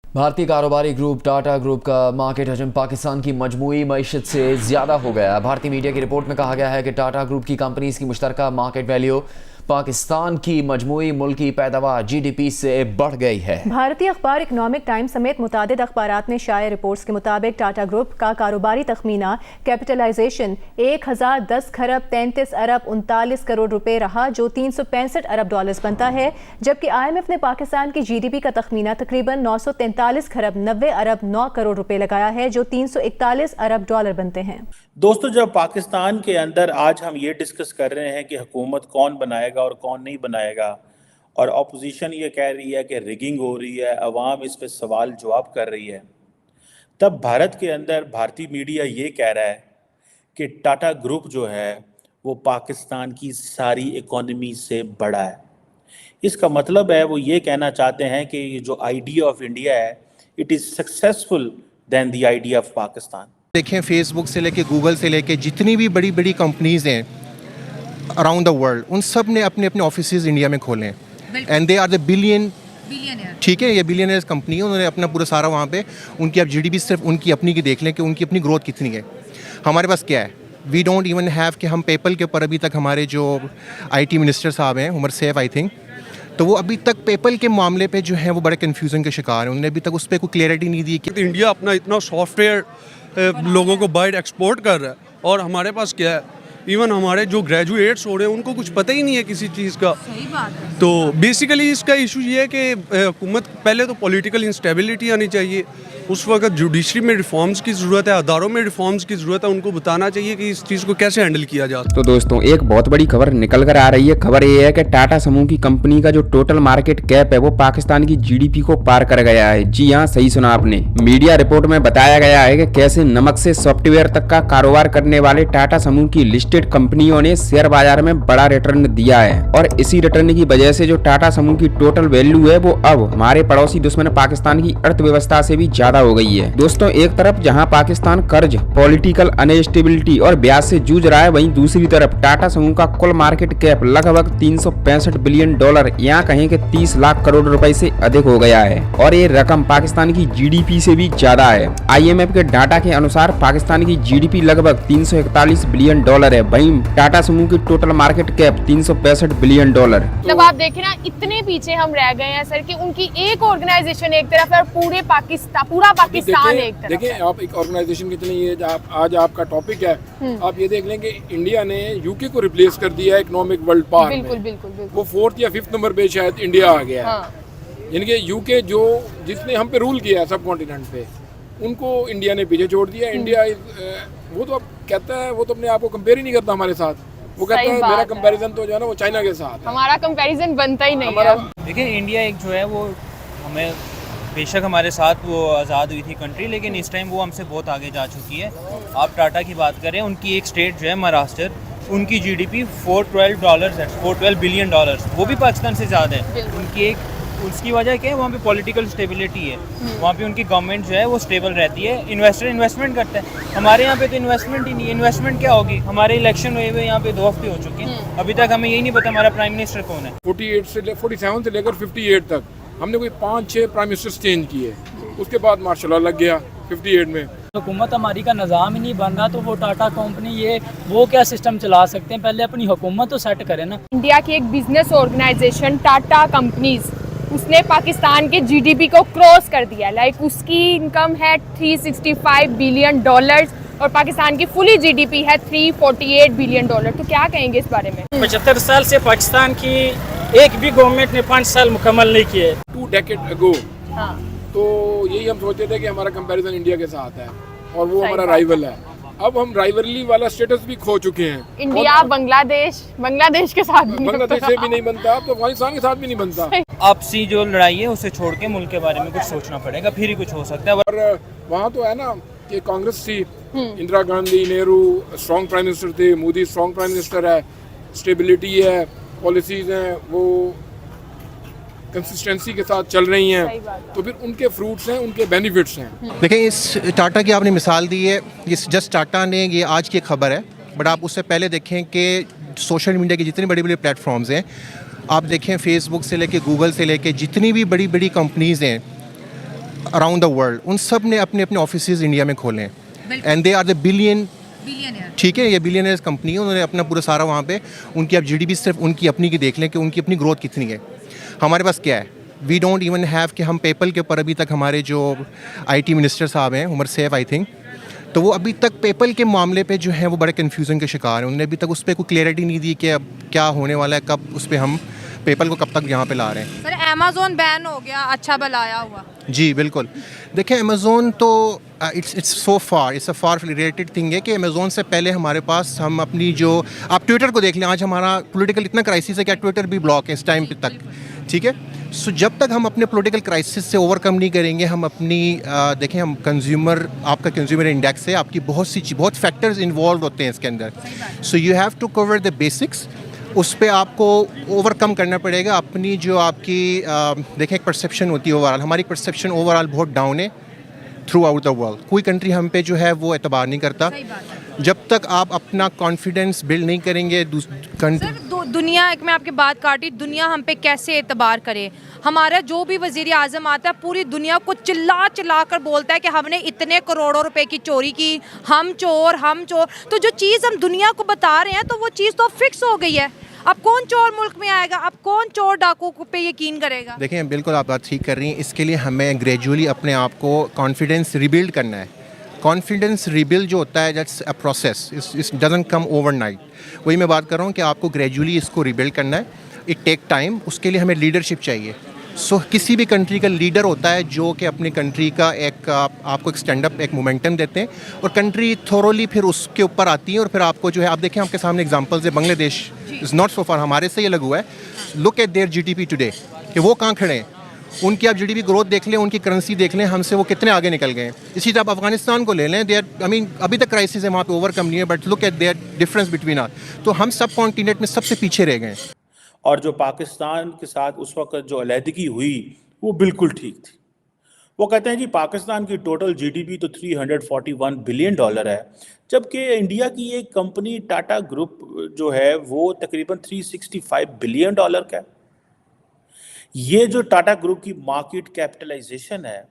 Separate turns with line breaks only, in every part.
भारतीय कारोबारी group Tata group का मार्केट हजम पाकिस्तान की मजमूई मईशत से ज़्यादा हो गया। भारतीय मीडिया की रिपोर्ट में कहा गया है कि टाटा ग्रुप की कंपनीज की मुश्तरका मार्केट वैल्यू पाकिस्तान की मजमूई मुल्की पैदावार जीडीपी से बढ़ गई है।
भारतीय अखबार इकोनॉमिक टाइम्स समेत मुतादिद अखबारात में शाया रिपोर्ट्स के मुताबिक टाटा ग्रुप का कारोबारी तखमीना कैपिटलाइजेशन 1010 खरब 33 अरब 39 करोड़ रुपए रहा, जो 365 अरब डॉलर्स बनता है, जबकि IMF ने पाकिस्तान की जीडीपी का तखमीना तकरीबन 943 खरब 90 अरब 9 करोड़ रुपए लगाया है, जो 341 अरब डॉलर बनते हैं।
दोस्तों, जब पाकिस्तान के अंदर आज हम ये डिस्कस कर रहे हैं कि हुकूमत कौन बनाएगा और कौन नहीं बनाएगा, और अपोजिशन ये कह रही है कि रिगिंग हो रही है, अवाम इस पे सवाल जवाब कर रही है, तब भारत के अंदर भारतीय मीडिया ये कह रहा है कि टाटा ग्रुप जो है वो पाकिस्तान की सारी इकोनॉमी से बड़ा है। इसका मतलब है वो ये कहना चाहते हैं कि ये जो आइडिया ऑफ इंडिया है, it is successful than the idea of Pakistan.
देखें, फेसबुक से लेके गूगल से लेके जितनी भी बड़ी बड़ी कंपनीज़ हैं अराउंड द वर्ल्ड, उन सब ने अपने अपने ऑफिसेज इंडिया में खोले हैं and they are the billionaire. ठीक है, ये बिलियनियर्स कंपनी है, उन्होंने अपना पूरा सारा वहाँ पे उनकी अब जीडीपी सिर्फ उनकी अपनी की देख लें कि उनकी अपनी ग्रोथ कितनी है। हमारे पास क्या है, वी डोंट इवन हैव कि हम पेपल के ऊपर अभी तक हमारे जो IT मिनिस्टर साहब हैं, उमर सैफ आई थिंक, तो वो अभी तक पेपल के मामले पे जो है वो बड़े कन्फ्यूजन के शिकार हैं। उन्होंने अभी तक उस पर कोई क्लियरिटी नहीं दी कि
इंडिया अपना इतना सॉफ्टवेयर लोगों को बाहर एक्सपोर्ट कर रहा है, और हमारे पास क्या है, इवन हमारे जो ग्रेजुएट्स हो रहे हैं उनको कुछ पता ही नहीं है किसी चीज़ का।
सही बात है।
तो बेसिकली इसका इशू ये है कि हुकूमत पहले तो पॉलिटिकल इंस्टेबिलिटी आनी चाहिए, उस वक्त जुडिशरी में रिफॉर्म्स की ज़रूरत है, अदारों में रिफॉर्म्स की ज़रूरत है, उनको बताना चाहिए कि इस चीज़ को कैसे हैंडल किया जाए।
तो दोस्तों, एक बहुत बड़ी खबर निकल कर आ रही है। खबर ये है कि टाटा समूह की कंपनी का जो टोटल मार्केट कैप है वो पाकिस्तान की जीडीपी को पार कर गया है। जी हाँ, सही सुना आपने। मीडिया रिपोर्ट में बताया गया है कि कैसे नमक से सॉफ्टवेयर तक का कारोबार करने वाले टाटा समूह की लिस्टेड कंपनियों ने शेयर बाजार में बड़ा रिटर्न दिया है, और इसी रिटर्न की वजह से जो टाटा समूह की टोटल वैल्यू है वो अब हमारे पड़ोसी दुश्मन पाकिस्तान की अर्थव्यवस्था से भी ज्यादा हो गई है। दोस्तों, एक तरफ जहां पाकिस्तान कर्ज, पॉलिटिकल अनस्टेबिलिटी और ब्याज से जूझ रहा है, वहीं दूसरी तरफ टाटा समूह का कुल मार्केट कैप लगभग 365 बिलियन डॉलर, यहाँ कहें कि 30 लाख करोड़ रुपए से अधिक हो गया है, और ये रकम पाकिस्तान की जीडीपी से भी ज्यादा है। IMF के डाटा के अनुसार पाकिस्तान की जीडीपी लगभग 341 बिलियन डॉलर है, वहीं टाटा समूह की total market cap 365 billion dollar.
मतलब आप देखें ना, इतने पीछे हम रह गए हैं सर कि उनकी एक ऑर्गेनाइजेशन एक तरफ है और पूरा पाकिस्तान एक तरफ।
देखें, आप एक ऑर्गेनाइजेशन कितनी है, आज आपका टॉपिक है, आप ये देख लें कि इंडिया ने यूके को रिप्लेस कर दिया है इकोनॉमिक वर्ल्ड पावर में। बिल्कुल। वो 4th या 5th नंबर पे शायद इंडिया आ गया है। यानी कि यूके जिसने हम पे रूल किया है सब कॉन्टिनेंट पे, उनको इंडिया ने पीछे छोड़ दिया। इंडिया वो तो अब कहता है, वो तो अपने आप को कंपेयर ही नहीं करता हमारे साथ। वो कहता है मेरा कंपैरिजन तो जो है ना वो चाइना के साथ है।
हमारा कंपैरिजन बनता ही नहीं है।
देखिए, इंडिया एक जो है वो हमें, बेशक हमारे साथ वो आज़ाद हुई थी कंट्री, लेकिन इस टाइम वो हमसे बहुत आगे जा चुकी है। आप टाटा की बात करें, उनकी एक स्टेट जो है महाराष्ट्र, उनकी जीडीपी 412 बिलियन डॉलर, वो भी पाकिस्तान से ज़्यादा है। उनकी उसकी वजह क्या है, वहाँ पे पॉलिटिकल स्टेबिलिटी है, वहाँ पे उनकी गवर्नमेंट जो है वो स्टेबल रहती है, इन्वेस्टर इन्वेस्टमेंट करता है। हमारे यहाँ पे तो इन्वेस्टमेंट ही नहीं है। इन्वेस्टमेंट क्या होगी? हमारे इलेक्शन हुए हुए यहाँ पे 2 हफ्ते हो चुके हैं, अभी तक हमें यही नहीं पता हमारा प्राइम मिनिस्टर कौन है।
47 से लेकर 58 तक हमने कोई 5-6 प्राइम मिनिस्टर चेंज किए, उसके बाद मार्शल लॉ लग गया 58 में।
हुकूमत हमारी का निज़ाम ही नहीं बन रहा, तो वो टाटा कंपनी वो क्या सिस्टम चला सकते हैं? पहले अपनी हुकूमत तो सेट करें ना।
इंडिया की एक बिजनेस ऑर्गेनाइजेशन टाटा कंपनीज, उसने पाकिस्तान के जीडीपी को क्रॉस कर दिया। लाइक उसकी इनकम है 365 बिलियन डॉलर्स और पाकिस्तान की फुली जीडीपी है 348 बिलियन डॉलर। तो क्या कहेंगे इस बारे में?
75 साल से पाकिस्तान की एक भी गवर्नमेंट ने 5 साल मुकम्मल नहीं किए।
2 decades ago तो यही हम सोचते थे कि हमारा कंपैरिजन इंडिया के साथ है और वो हमारा राइवल है। अब हम राइवली वाला स्टेटस भी खो चुके हैं।
इंडिया बांग्लादेश के साथ
बांग्लादेश से भी नहीं बनता, अब तो अफगानिस्तान के साथ भी नहीं बनता।
आपसी जो लड़ाई है उसे छोड़ के मुल्क के बारे में कुछ सोचना पड़ेगा, फिर ही कुछ हो सकता है।
और वहाँ तो है ना कि कांग्रेस थी, Indira Gandhi, Nehru strong prime minister थे, मोदी स्ट्रॉन्ग प्राइम मिनिस्टर है, स्टेबिलिटी है, पॉलिसीज हैं, वो कंसिस्टेंसी के साथ चल रही हैं, तो फिर उनके फ्रूट्स हैं, उनके बेनिफिट्स हैं।
देखें, इस टाटा की आपने मिसाल दी है, इस जस्ट टाटा ने, ये आज की खबर है, बट आप उससे पहले देखें कि सोशल मीडिया के जितने बड़े बड़े प्लेटफॉर्म्स हैं, आप देखें फेसबुक से लेके गूगल से लेके जितनी भी बड़ी बड़ी कंपनीज़ हैं अराउंड द वर्ल्ड, उन सब ने अपने अपने ऑफिसेज इंडिया में खोले हैं and they are the billionaire. ठीक है, ये बिलियनियर्स कंपनी है, उन्होंने अपना पूरा सारा वहाँ पे उनकी आप जीडीपी सिर्फ उनकी अपनी की देख लें कि उनकी अपनी ग्रोथ कितनी है। हमारे पास क्या है, वी डोंट इवन हैव कि हम पेपल के ऊपर अभी तक हमारे जो आईटी मिनिस्टर साहब हैं उमर सैफ आई थिंक, तो वो अभी तक पेपल के मामले पे जो है वो बड़े कन्फ्यूज़न के शिकार हैं। उन्होंने अभी तक उस पर कोई क्लियरिटी नहीं दी कि अब क्या होने वाला है, कब उस पर हम पेपल को कब तक यहाँ पे ला रहे हैं।
सर अमेज़न बैन हो गया, अच्छा भला आया हुआ।
जी बिल्कुल, देखिए अमेज़ोन तो it's so far, it's a far related thing है कि अमेज़ोन से पहले हमारे पास हम अपनी जो आप ट्विटर को देख लें, आज हमारा पॉलिटिकल इतना क्राइसिस है कि ट्विटर भी ब्लॉक है इस टाइम पे तक। ठीक है, सो जब तक हम अपने पॉलिटिकल क्राइसिस से ओवरकम नहीं करेंगे, हम अपनी देखें हम कंज्यूमर, आपका कंज्यूमर इंडेक्स है, आपकी बहुत फैक्टर्स इन्वॉल्व होते हैं इसके अंदर, so you have to cover the basics, उस पे आपको ओवरकम करना पड़ेगा। अपनी जो आपकी देखें एक परसेप्शन होती है ओवरऑल, हमारी परसेप्शन ओवरऑल बहुत डाउन है थ्रू आउट द वर्ल्ड। कोई कंट्री हम पे जो है वो एतबार नहीं करता जब तक आप अपना कॉन्फिडेंस बिल्ड नहीं करेंगे।
सर दुनिया, एक मैं आपकी बात काटी, दुनिया हम पे कैसे एतबार करे? हमारा जो भी वजीर आज़म आता है पूरी दुनिया को चिल्ला चिल्ला कर बोलता है कि हमने इतने करोड़ों रुपए की चोरी की, हम चोर। तो जो चीज़ हम दुनिया को बता रहे हैं तो वो चीज़ तो फिक्स हो गई है। अब कौन चोर मुल्क में आएगा, अब कौन चोर डाकू पे यकीन करेगा?
देखें बिल्कुल आप बात ठीक कर रही हैं, इसके लिए हमें ग्रेजुअली अपने आप को कॉन्फिडेंस रिबिल्ड करना है। कॉन्फिडेंस रिबिल्ड जो होता है that's a process, it's doesn't come overnight. वही मैं बात कर रहा हूँ कि आपको ग्रेजुअली इसको रिबिल्ड करना है, इट टेक टाइम। उसके लिए हमें लीडरशिप चाहिए। सो किसी भी कंट्री का लीडर होता है जो कि अपनी कंट्री का एक आपको एक स्टैंड अप, एक मोमेंटम देते हैं और कंट्री थोरोली फिर उसके ऊपर आती है और फिर आपको जो है, आप देखें आपके सामने एग्जांपल्स है, बांग्लादेश इज़ नॉट सो फार, हमारे से ये लगा हुआ है। Look at there GDP today कि वो कहाँ खड़े हैं, उनकी आप जीडीपी ग्रोथ देख लें, उनकी करेंसी देख लें, हमसे वो कितने आगे निकल गए हैं। इसी तरह आप अफगानिस्तान को ले लें, देयर आई मीन अभी तक क्राइसिस है वहाँ पे, ओवरकम नहीं है, but look at their difference between are. तो हम सब कॉन्टिनेंट में सबसे पीछे रह गए।
और जो पाकिस्तान के साथ उस वक्त जो अलहदगी हुई वो बिल्कुल ठीक थी। वो कहते हैं जी पाकिस्तान की टोटल जीडीपी तो $341 बिलियन है, जबकि इंडिया की एक कंपनी टाटा ग्रुप जो है वो तकरीबन $365 बिलियन का है। ये जो टाटा ग्रुप की मार्केट कैपिटलाइजेशन है,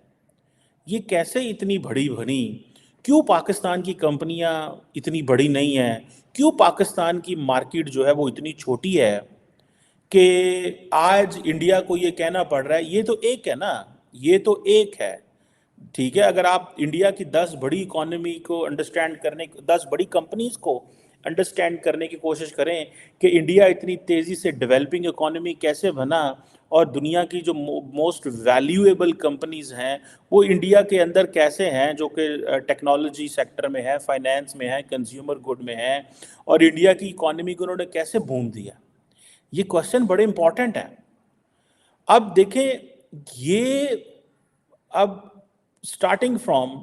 ये कैसे इतनी बड़ी बनी? क्यों पाकिस्तान की कंपनियां इतनी बड़ी नहीं हैं? क्यों पाकिस्तान की मार्केट जो है वो इतनी छोटी है कि आज इंडिया को ये कहना पड़ रहा है? ये तो एक है ना, ये तो एक है, ठीक है। अगर आप इंडिया की 10 बड़ी इकोनॉमी को अंडरस्टैंड करने, 10 बड़ी कंपनीज को अंडरस्टैंड करने की कोशिश करें कि इंडिया इतनी तेज़ी से डेवलपिंग इकोनॉमी कैसे बना और दुनिया की जो मोस्ट वैल्यूएबल कंपनीज हैं वो इंडिया के अंदर कैसे हैं, जो कि टेक्नोलॉजी सेक्टर में है, फाइनेंस में है, कंज्यूमर गुड में है, और इंडिया की इकोनॉमी को उन्होंने कैसे बूम दिया, ये क्वेश्चन बड़े इंपॉर्टेंट हैं। अब देखें, ये अब स्टार्टिंग फ्रॉम,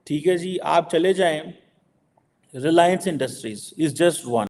ठीक है जी, आप चले जाएं, Reliance industries is just one.